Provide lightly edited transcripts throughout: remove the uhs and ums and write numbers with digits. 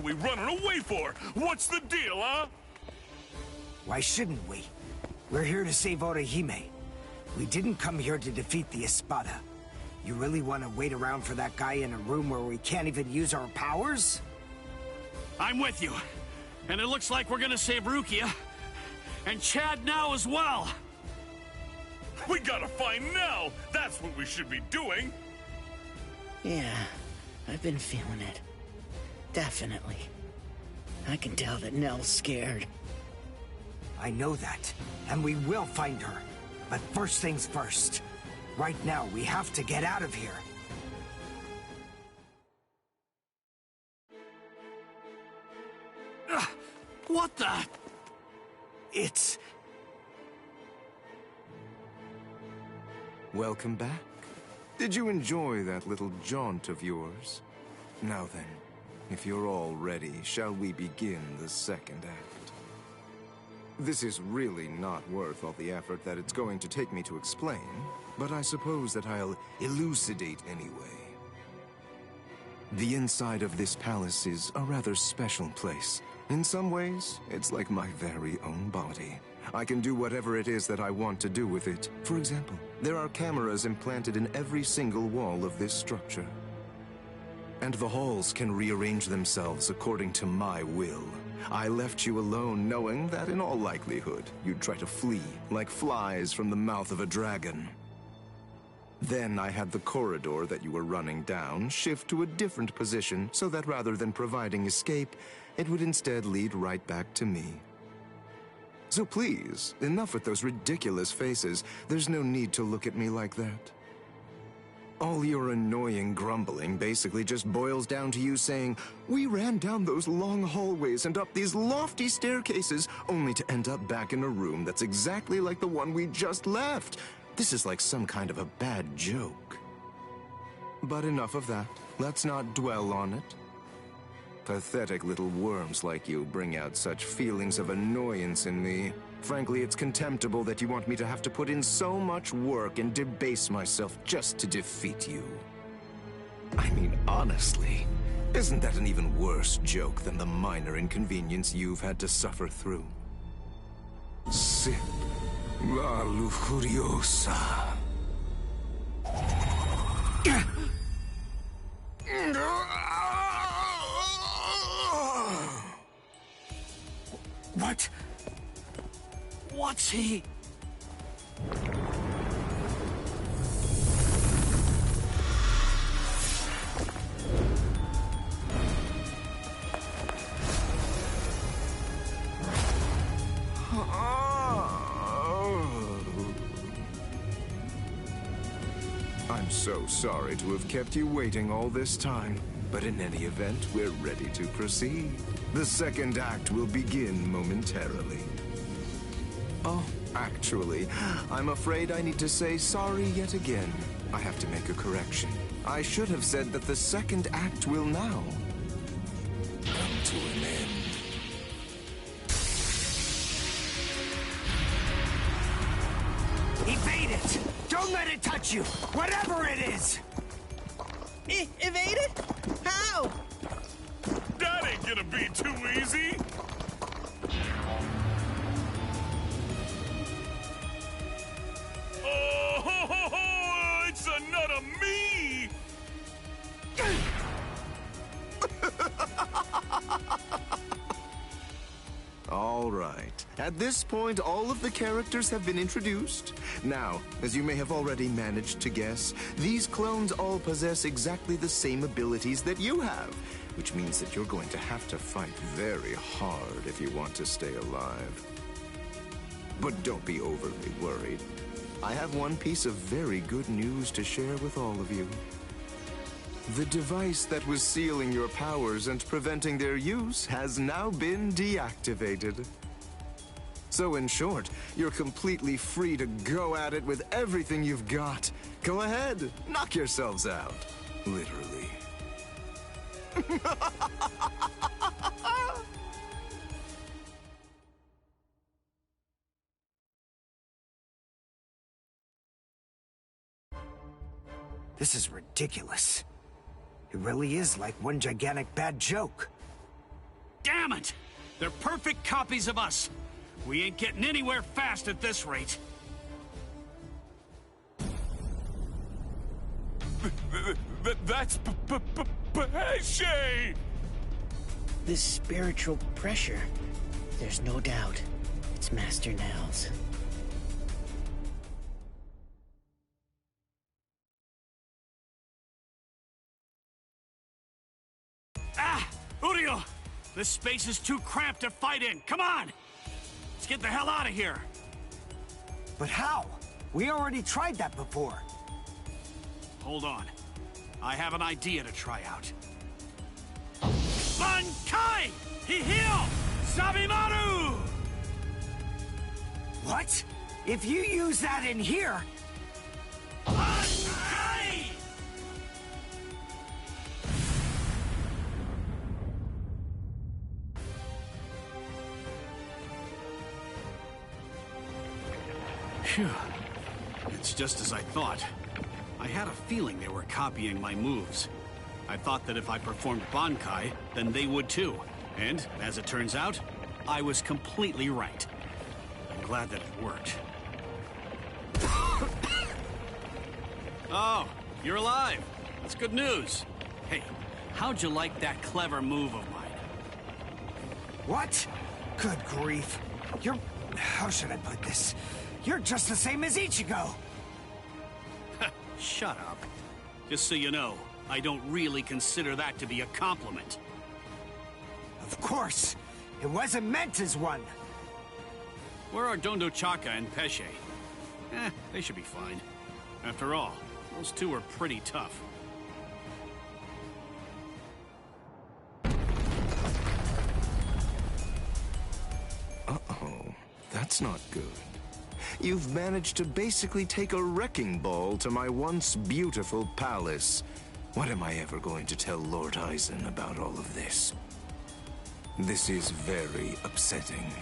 we running away for? What's the deal, huh? Why shouldn't we? We're here to save Orihime. We didn't come here to defeat the Espada. You really want to wait around for that guy in a room where we can't even use our powers? I'm with you. And it looks like we're gonna save Rukia. And Chad now as well. We gotta find Nell! That's what we should be doing! Yeah, I've been feeling it. Definitely. I can tell that Nell's scared. I know that, and we will find her. But first things first. Right now, we have to get out of here. What the? It's... Welcome back. Did you enjoy that little jaunt of yours? Now then, if you're all ready, shall we begin the second act? This is really not worth all the effort that it's going to take me to explain, but I suppose that I'll elucidate anyway. The inside of this palace is a rather special place. In some ways, it's like my very own body. I can do whatever it is that I want to do with it. For example, there are cameras implanted in every single wall of this structure. And the halls can rearrange themselves according to my will. I left you alone knowing that in all likelihood, you'd try to flee like flies from the mouth of a dragon. Then I had the corridor that you were running down shift to a different position so that rather than providing escape, it would instead lead right back to me. So please, enough with those ridiculous faces. There's no need to look at me like that. All your annoying grumbling basically just boils down to you saying, "We ran down those long hallways and up these lofty staircases, only to end up back in a room that's exactly like the one we just left." This is like some kind of a bad joke. But enough of that. Let's not dwell on it. Pathetic little worms like you bring out such feelings of annoyance in me. Frankly, it's contemptible that you want me to have to put in so much work and debase myself just to defeat you. I mean, honestly, isn't that an even worse joke than the minor inconvenience you've had to suffer through? Sip la lujuriosa. What? What's he? I'm so sorry to have kept you waiting all this time, but in any event, we're ready to proceed. The second act will begin momentarily. Oh, actually, I'm afraid I need to say sorry yet again. I have to make a correction. I should have said that the second act will now come to an end. Evade it! Don't let it touch you! Whatever it is! Evade it? How? That ain't gonna be too easy! Oh, ho, ho, ho, it's another me! All right. At this point, all of the characters have been introduced. Now, as you may have already managed to guess, these clones all possess exactly the same abilities that you have, which means that you're going to have to fight very hard if you want to stay alive. But don't be overly worried. I have one piece of very good news to share with all of you. The device that was sealing your powers and preventing their use has now been deactivated. So in short, you're completely free to go at it with everything you've got. Go ahead, knock yourselves out. Literally. This is ridiculous. It really is like one gigantic bad joke. Damn it! They're perfect copies of us. We ain't getting anywhere fast at this rate. That's Pesce! This spiritual pressure, there's no doubt it's Master Nels. Ah! Urio! This space is too cramped to fight in. Come on! Let's get the hell out of here. But how? We already tried that before. Hold on. I have an idea to try out. Bankai! Hihio! Sabimaru! What? If you use that in here... Bankai! Phew. It's just as I thought. I had a feeling they were copying my moves. I thought that if I performed Bankai, then they would too. And, as it turns out, I was completely right. I'm glad that it worked. Oh, you're alive. That's good news. Hey, how'd you like that clever move of mine? What? Good grief. You're... How should I put this? You're just the same as Ichigo. Shut up. Just so you know, I don't really consider that to be a compliment. Of course. It wasn't meant as one. Where are Dondo Chaka and Pesce? They should be fine. After all, those two are pretty tough. Uh-oh. That's not good. You've managed to basically take a wrecking ball to my once beautiful palace. What am I ever going to tell Lord Aizen about all of this? This is very upsetting.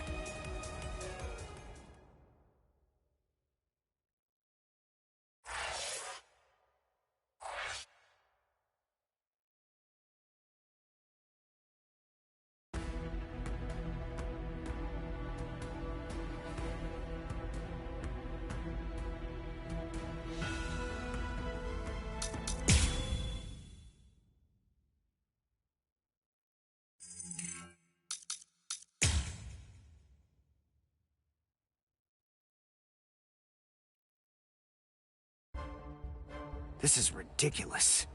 This is ridiculous.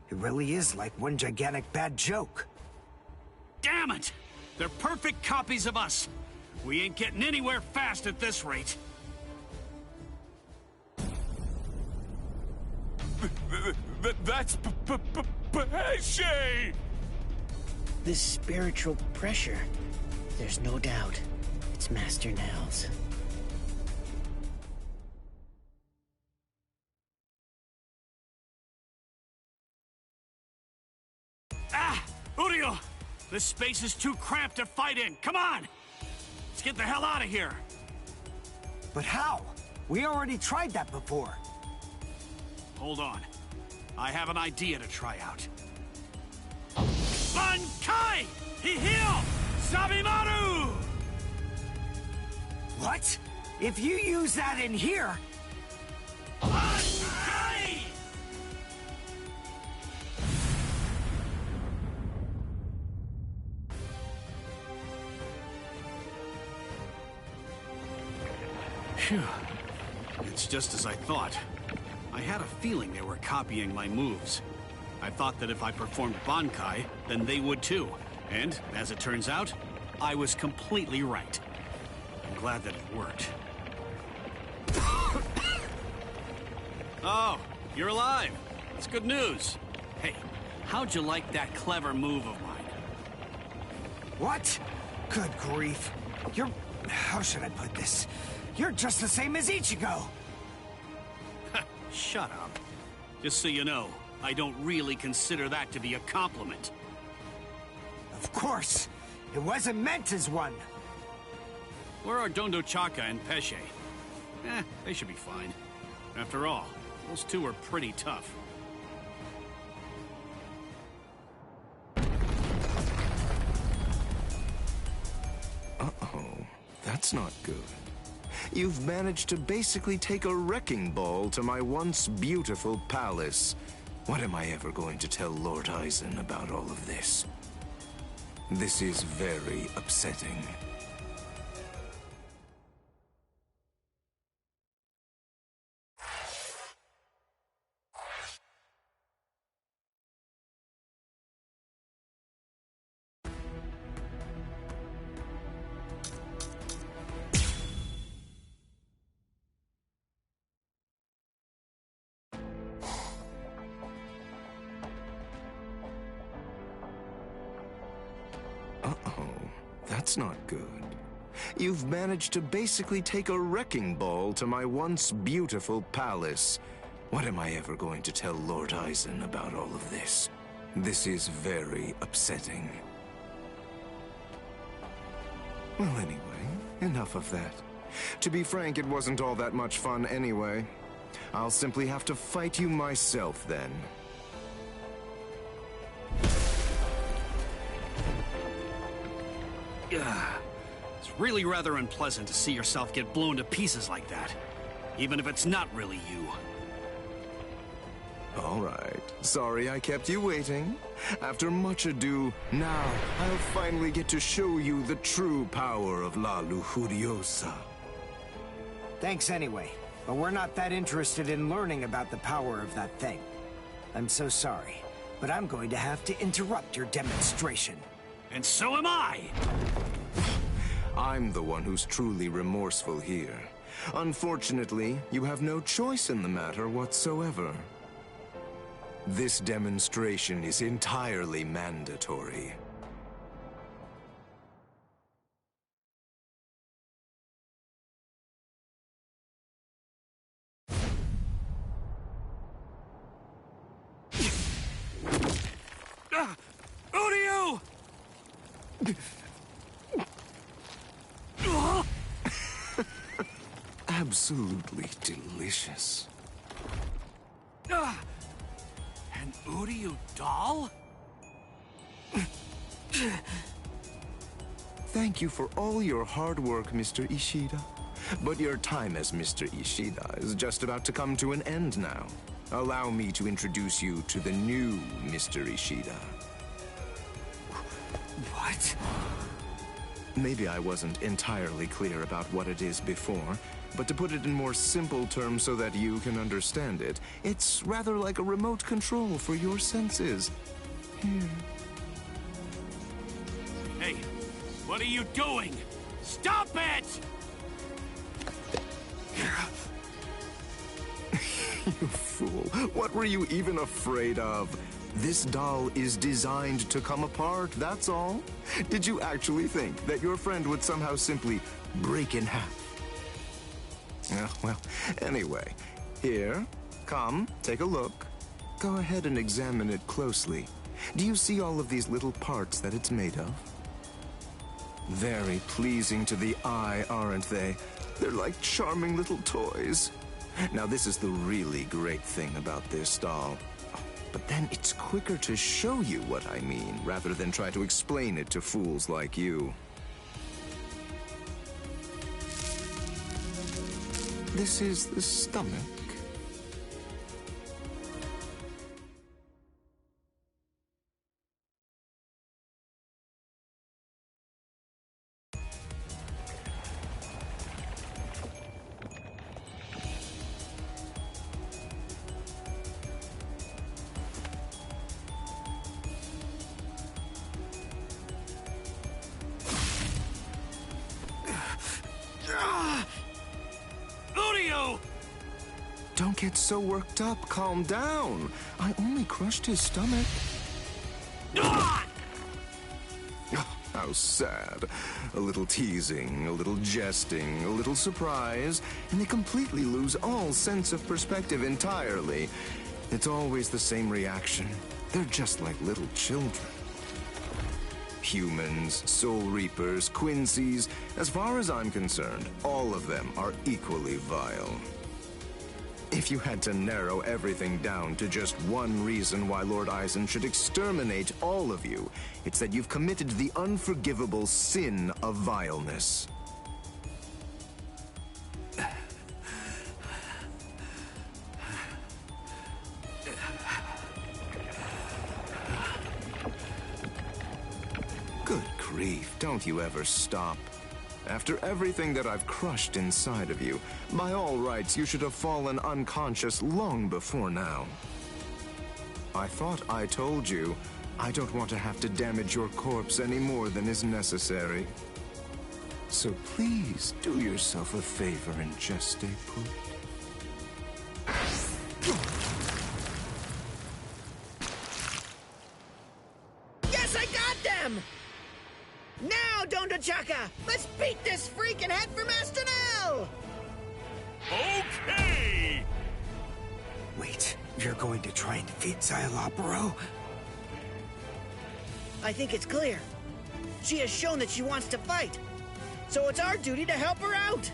It really is like one gigantic bad joke. Damn it! They're perfect copies of us. We ain't getting anywhere fast at this rate. That's Pesce! This spiritual pressure, there's no doubt it's Master Nels. Ah! Urio! This space is too cramped to fight in. Come on! Let's get the hell out of here. But how? We already tried that before. Hold on. I have an idea to try out. Bankai! Hihio! Sabimaru! What? If you use that in here... Bankai! Phew. It's just as I thought. I had a feeling they were copying my moves. I thought that if I performed Bankai, then they would too. And, as it turns out, I was completely right. I'm glad that it worked. Oh, you're alive. That's good news. Hey, how'd you like that clever move of mine? What? Good grief. You're... How should I put this? You're just the same as Ichigo. Shut up. Just so you know, I don't really consider that to be a compliment. Of course. It wasn't meant as one. Where are Dondo Chaka and Pesce? They should be fine. After all, those two are pretty tough. Uh-oh, that's not good. You've managed to basically take a wrecking ball to my once beautiful palace. What am I ever going to tell Lord Eisen about all of this? This is very upsetting. That's not good. You've managed to basically take a wrecking ball to my once beautiful palace. What am I ever going to tell Lord Eisen about all of this? This is very upsetting. Well, anyway, enough of that. To be frank, it wasn't all that much fun anyway. I'll simply have to fight you myself then. It's really rather unpleasant to see yourself get blown to pieces like that, even if it's not really you. All right. Sorry I kept you waiting. After much ado, now I'll finally get to show you the true power of La Lujuriosa. Thanks anyway, but we're not that interested in learning about the power of that thing. I'm so sorry, but I'm going to have to interrupt your demonstration. And so am I! I'm the one who's truly remorseful here. Unfortunately, you have no choice in the matter whatsoever. This demonstration is entirely mandatory. Uryu! Absolutely delicious. An Uryu doll? Thank you for all your hard work, Mr. Ishida. But your time as Mr. Ishida is just about to come to an end now. Allow me to introduce you to the new Mr. Ishida. What? Maybe I wasn't entirely clear about what it is before, but to put it in more simple terms so that you can understand it, it's rather like a remote control for your senses. Here. Hey, what are you doing? Stop it! You fool. What were you even afraid of? This doll is designed to come apart, that's all. Did you actually think that your friend would somehow simply break in half? Well, anyway, here, come, take a look. Go ahead and examine it closely. Do you see all of these little parts that it's made of? Very pleasing to the eye, aren't they? They're like charming little toys. Now, this is the really great thing about this doll. But then it's quicker to show you what I mean, rather than try to explain it to fools like you. This is the stomach. Don't get so worked up. Calm down. I only crushed his stomach. Oh, how sad. A little teasing, a little jesting, a little surprise, and they completely lose all sense of perspective entirely. It's always the same reaction. They're just like little children. Humans, Soul Reapers, Quincy's, as far as I'm concerned, all of them are equally vile. If you had to narrow everything down to just one reason why Lord Eisen should exterminate all of you, it's that you've committed the unforgivable sin of vileness. Good grief, don't you ever stop. After everything that I've crushed inside of you, by all rights, you should have fallen unconscious long before now. I thought I told you, I don't want to have to damage your corpse any more than is necessary. So please, do yourself a favor and just stay put. Yes, I got them! Now, Donda Chaka! Let's beat this freak and head for Master Nell! Okay! Wait, you're going to try and defeat Xyalopero? I think it's clear. She has shown that she wants to fight. So it's our duty to help her out.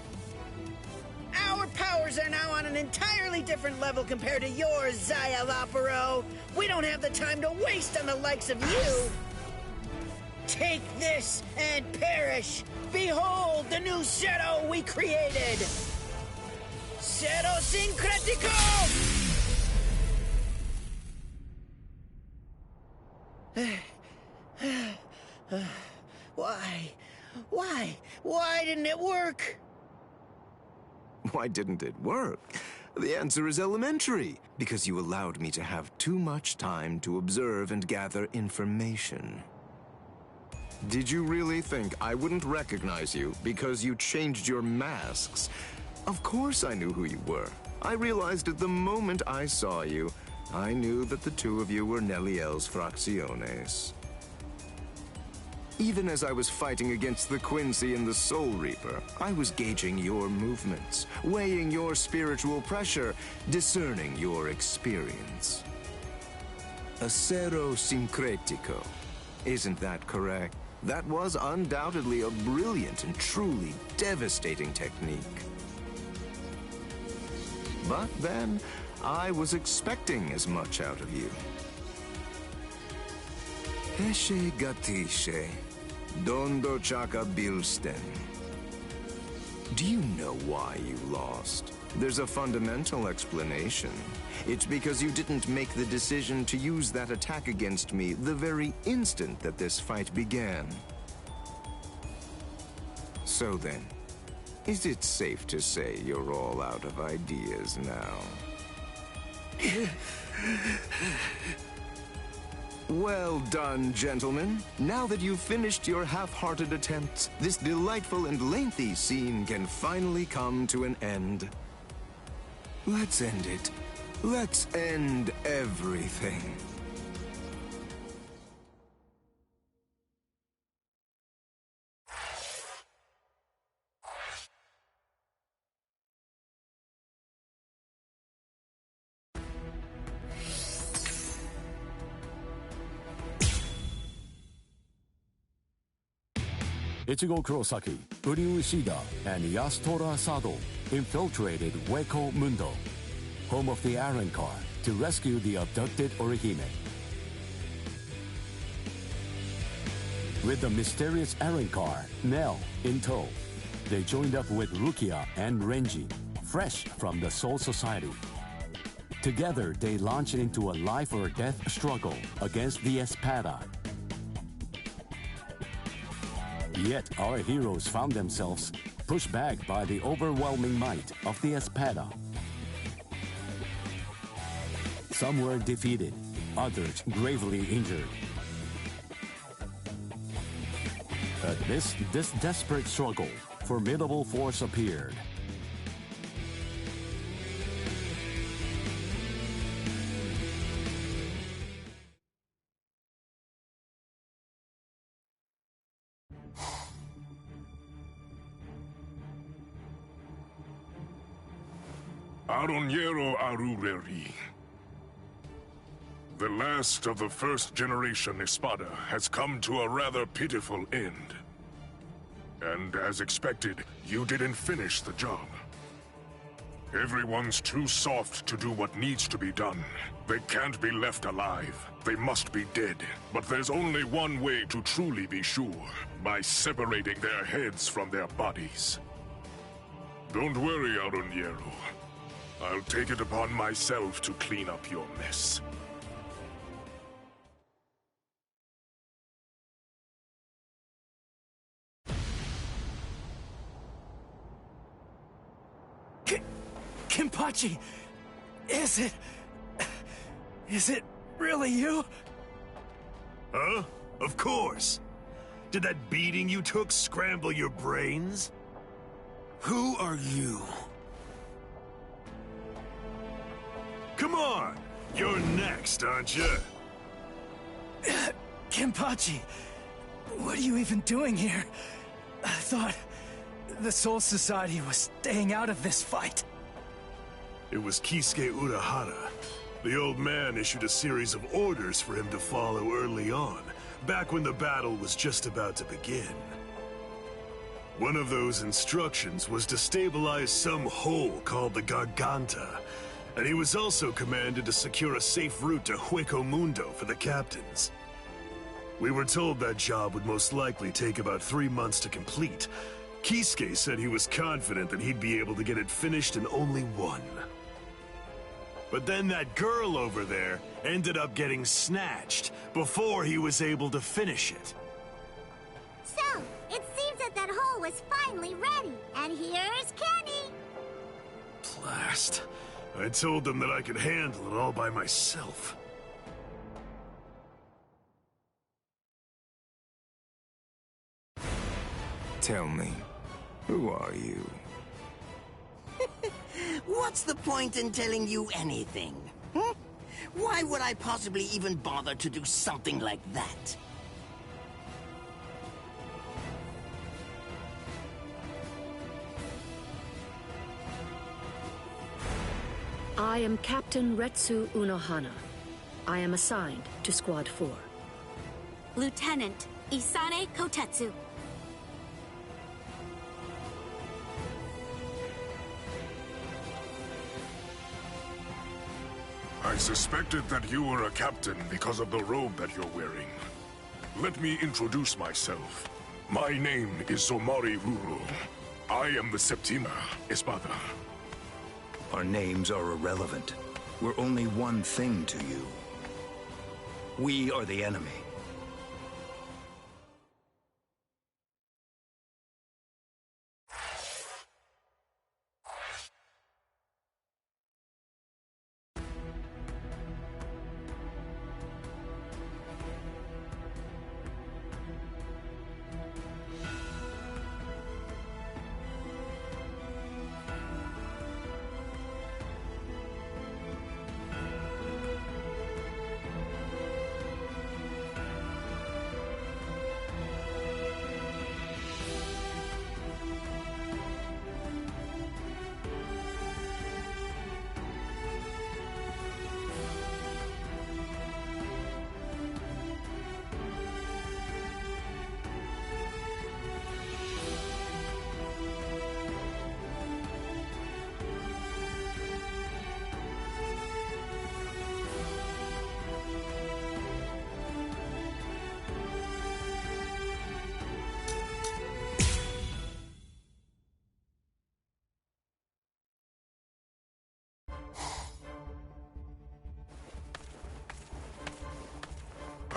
Our powers are now on an entirely different level compared to yours, Xyalopero. We don't have the time to waste on the likes of you. Take this and perish! Behold the new shadow we created! Shadow Syncretico! Why didn't it work? Why didn't it work? The answer is elementary, because you allowed me to have too much time to observe and gather information. Did you really think I wouldn't recognize you because you changed your masks? Of course I knew who you were. I realized it the moment I saw you. I knew that the two of you were Neliel's Fracciones. Even as I was fighting against the Quincy and the Soul Reaper, I was gauging your movements, weighing your spiritual pressure, discerning your experience. Acero Syncretico. Isn't that correct? That was undoubtedly a brilliant and truly devastating technique. But then, I was expecting as much out of you. Eshe Gatishe, Dondo Chaka Bilsten. Do you know why you lost? There's a fundamental explanation. It's because you didn't make the decision to use that attack against me the very instant that this fight began. So then, is it safe to say you're all out of ideas now? Well done, gentlemen. Now that you've finished your half-hearted attempts, this delightful and lengthy scene can finally come to an end. Let's end it. Let's end everything. Ichigo Kurosaki, Uryu Ishida, and Yasutora Sado infiltrated Hueco Mundo, home of the Iron Car, to rescue the abducted Orihime. With the mysterious Iron Car, Nell, in tow, they joined up with Rukia and Renji, fresh from the Soul Society. Together, they launched into a life-or-death struggle against the Espada. Yet our heroes found themselves pushed back by the overwhelming might of the Espada. Some were defeated, others gravely injured. Amidst this desperate struggle, formidable force appeared. Aronniero Arureri. The last of the first generation Espada has come to a rather pitiful end. And as expected, you didn't finish the job. Everyone's too soft to do what needs to be done. They can't be left alive. They must be dead. But there's only one way to truly be sure, by separating their heads from their bodies. Don't worry, Aroniero. I'll take it upon myself to clean up your mess. Kenpachi! Is it really you? Huh? Of course. Did that beating you took scramble your brains? Who are you? Come on! You're next, aren't you? Kenpachi, what are you even doing here? I thought the Soul Society was staying out of this fight. It was Kisuke Urahara. The old man issued a series of orders for him to follow early on, back when the battle was just about to begin. One of those instructions was to stabilize some hole called the Garganta, and he was also commanded to secure a safe route to Hueco Mundo for the captains. We were told that job would most likely take about 3 months to complete. Kisuke said he was confident that he'd be able to get it finished in only 1. But then that girl over there ended up getting snatched before he was able to finish it. So, it seems that that hole was finally ready, and here's Kenny! Blast. I told them that I could handle it all by myself. Tell me, who are you? What's the point in telling you anything? Why would I possibly even bother to do something like that? I am Captain Retsu Unohana. I am assigned to Squad 4. Lieutenant Isane Kotetsu. I suspected that you were a captain because of the robe that you're wearing. Let me introduce myself. My name is Somari Ruro. I am the Septima Espada. Our names are irrelevant. We're only one thing to you. We are the enemy.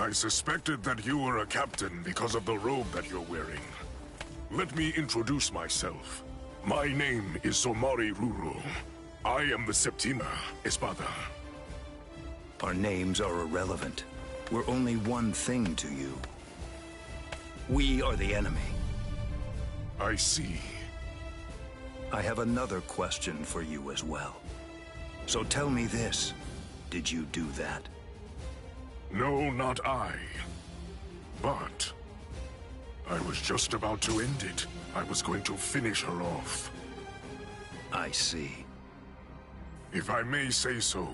I suspected that you were a captain because of the robe that you're wearing. Let me introduce myself. My name is Somari Ruro. I am the Septima Espada. Our names are irrelevant. We're only one thing to you. We are the enemy. I see. I have another question for you as well. So tell me this. Did you do that? No, not I. But I was just about to end it. I was going to finish her off. I see. If I may say so,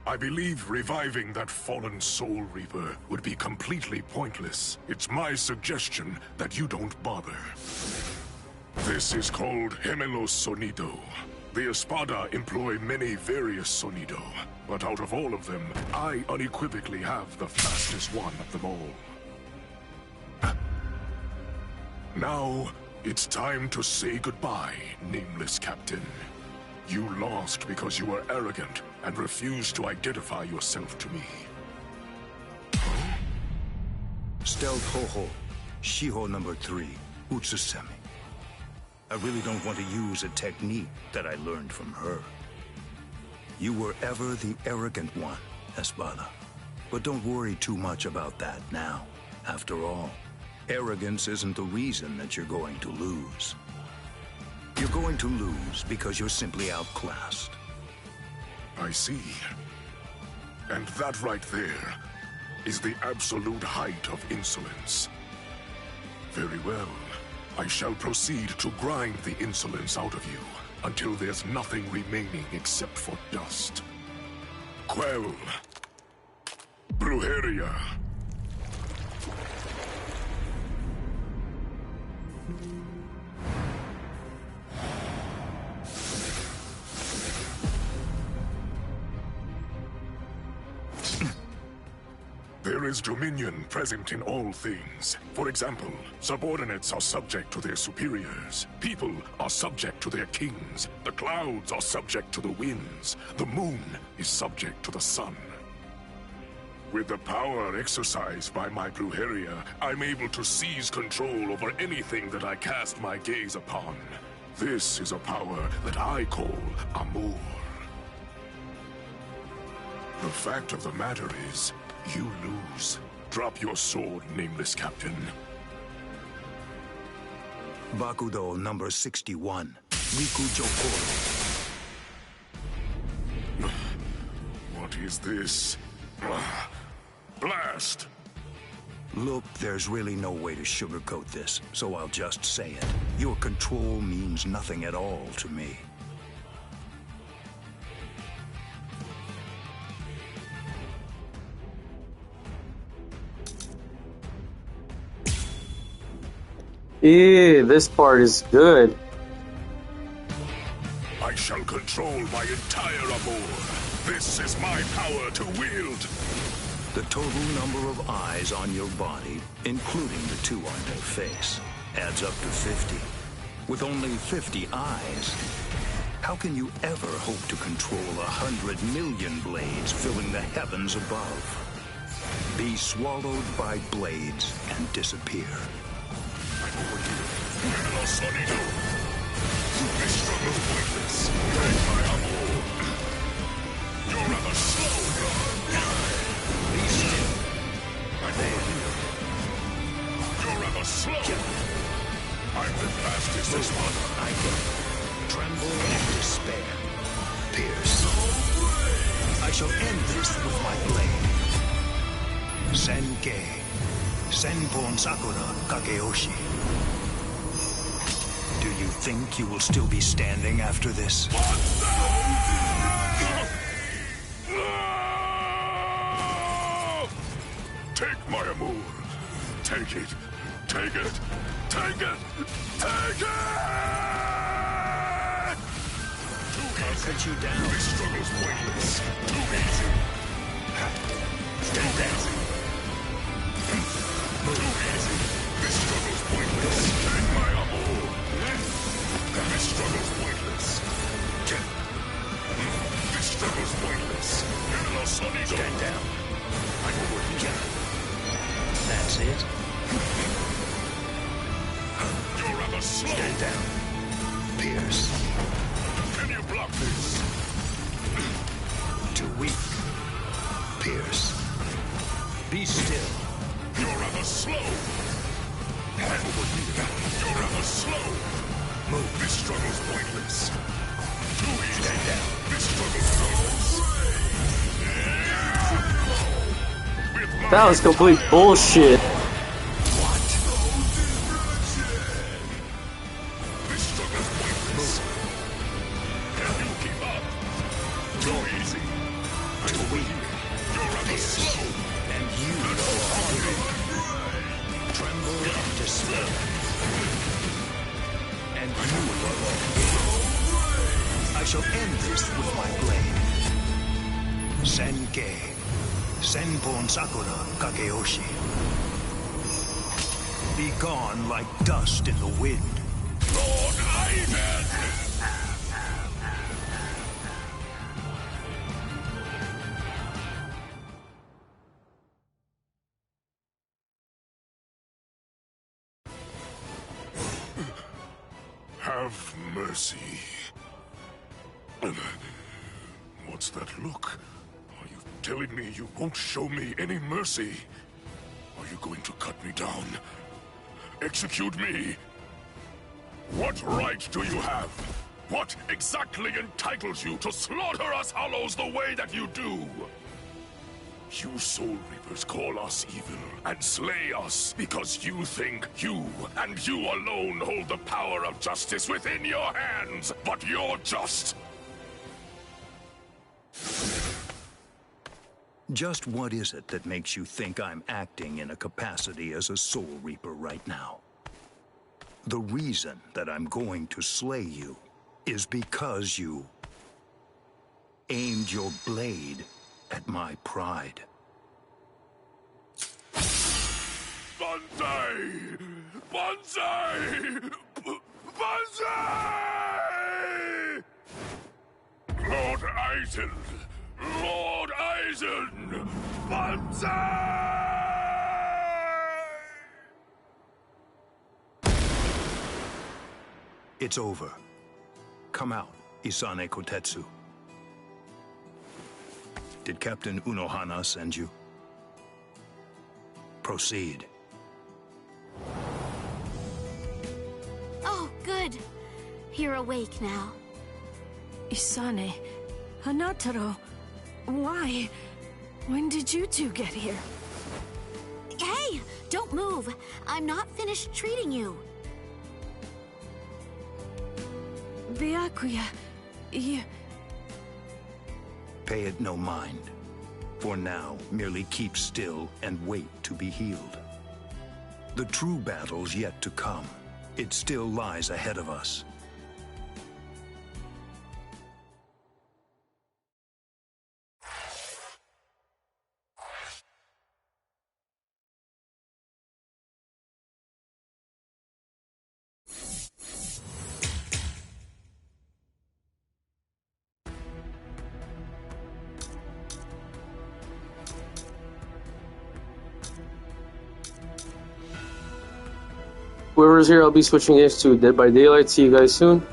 I believe reviving that fallen Soul Reaper would be completely pointless. It's my suggestion that you don't bother. This is called Gemelo Sonido, The Espada employ many various sonido, but out of all of them, I unequivocally have the fastest one of them all. Now, it's time to say goodbye, nameless captain. You lost because you were arrogant and refused to identify yourself to me. Stealth Hoho, Shiho number 3, Utsusemi. I really don't want to use a technique that I learned from her. You were ever the arrogant one, Espada. But don't worry too much about that now. After all, arrogance isn't the reason that you're going to lose. You're going to lose because you're simply outclassed. I see. And that right there is the absolute height of insolence. Very well. I shall proceed to grind the insolence out of you until there's nothing remaining except for dust. Quell. Brujeria. There is dominion present in all things. For example, subordinates are subject to their superiors. People are subject to their kings. The clouds are subject to the winds. The moon is subject to the sun. With the power exercised by my Brujeria, I'm able to seize control over anything that I cast my gaze upon. This is a power that I call Amour. The fact of the matter is, you lose. Drop your sword, nameless captain. Bakudo number 61, Riku Jokoro. What is this? Blast! Look, there's really no way to sugarcoat this, so I'll just say it. Your control means nothing at all to me. Yeah, this part is good. I shall control my entire Amour. This is my power to wield. The total number of eyes on your body, including the 2 on your face, adds up to 50. With only 50 eyes, how can you ever hope to control 100 million blades filling the heavens above? Be swallowed by blades and disappear. This struggle's pointless. Break my Amour. You're rather slow. Be still. You're rather slow. I'm the fastest this one. I get it. Tremble and despair. Pierce. I shall end this with my blade. Senkei. Senpon Sakura Kageyoshi. Do you think you will still be standing after this? Take my Amour. Take it. Take it. Take it. Take it! I'll cut you down. This struggle's pointless. Too easy. Stand down. Too easy. This struggle's pointless. Take my Amour. This struggle's pointless. This struggle's pointless. Stand down. That's it. You're rather slow. Stand down. Pierce. Can you block this? Too weak. Pierce. Be still. You're rather slow. You're rather slow. Move. This struggle's pointless. Too easy. Stand down. This struggle's pointless. That was complete bullshit. What? This struggle's pointless. Can you keep up? Too easy. Too weak. You're rather slow. And you are hungry. Tremble and despair. And you are wrong. I shall end this with my blade. Senkei. Senpon Sakura Kageyoshi. Be gone like dust in the wind. Lord Ivan! Have mercy. What's that look? Are you telling me you won't show me any mercy? Are you going to cut me down? Execute me? What right do you have? What exactly entitles you to slaughter us Hollows the way that you do? You Soul Reapers call us evil and slay us because you think you and you alone hold the power of justice within your hands, but you're just... Just what is it that makes you think I'm acting in a capacity as a Soul Reaper right now? The reason that I'm going to slay you is because you aimed your blade at my pride. Banzai! Banzai! Banzai! Lord Eisen! Lord Eisen! Banzai! It's over. Come out, Isane Kotetsu. Did Captain Unohana send you? Proceed. Oh, good. You're awake now. Isane, Hanataro, why? When did you two get here? Hey, don't move. I'm not finished treating you. Byakuya, you... Pay it no mind. For now, merely keep still and wait to be healed. The true battle's yet to come. It still lies ahead of us. Whoever's here, I'll be switching games to Dead by Daylight. See you guys soon.